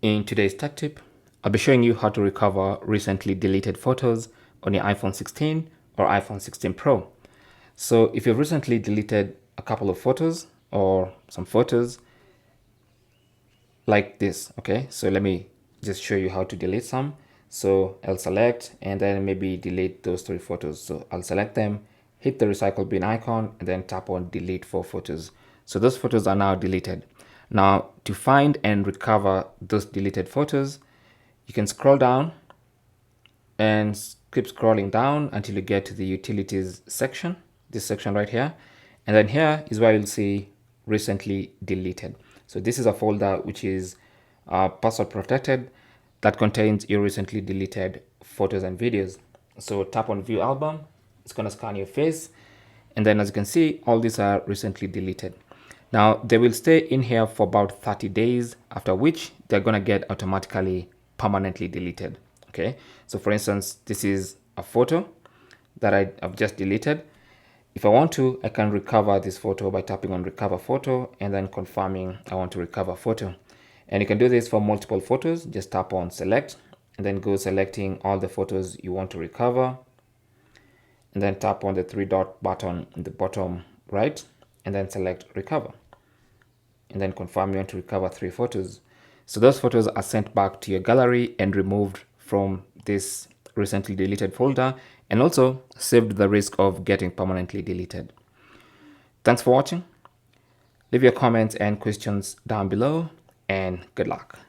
In today's tech tip, I'll be showing you how to recover recently deleted photos on your iPhone 16 or iPhone 16 Pro. So if you've recently deleted a couple of photos or some photos like this, okay, so let me just show you how to delete some. So I'll select and then maybe delete those 3 photos. So I'll select them, hit the recycle bin icon, and then tap on delete 4 photos. So those photos are now deleted. Now to find and recover those deleted photos, you can scroll down and keep scrolling down until you get to the utilities section, this section right here. And then here is where you'll see recently deleted. So this is a folder which is password protected that contains your recently deleted photos and videos. So tap on view album, it's going to scan your face. And then as you can see, all these are recently deleted. Now they will stay in here for about 30 days, after which they're going to get automatically permanently deleted. Okay, so for instance, this is a photo that I've just deleted. If I want to, I can recover this photo by tapping on recover photo and then confirming I want to recover photo. And you can do this for multiple photos. Just tap on select and then go selecting all the photos you want to recover. And then tap on the 3-dot button in the bottom right and then select recover. And then confirm you want to recover 3 photos. So those photos are sent back to your gallery and removed from this recently deleted folder, and also saved the risk of getting permanently deleted. Thanks for watching. Leave your comments and questions down below, and good luck.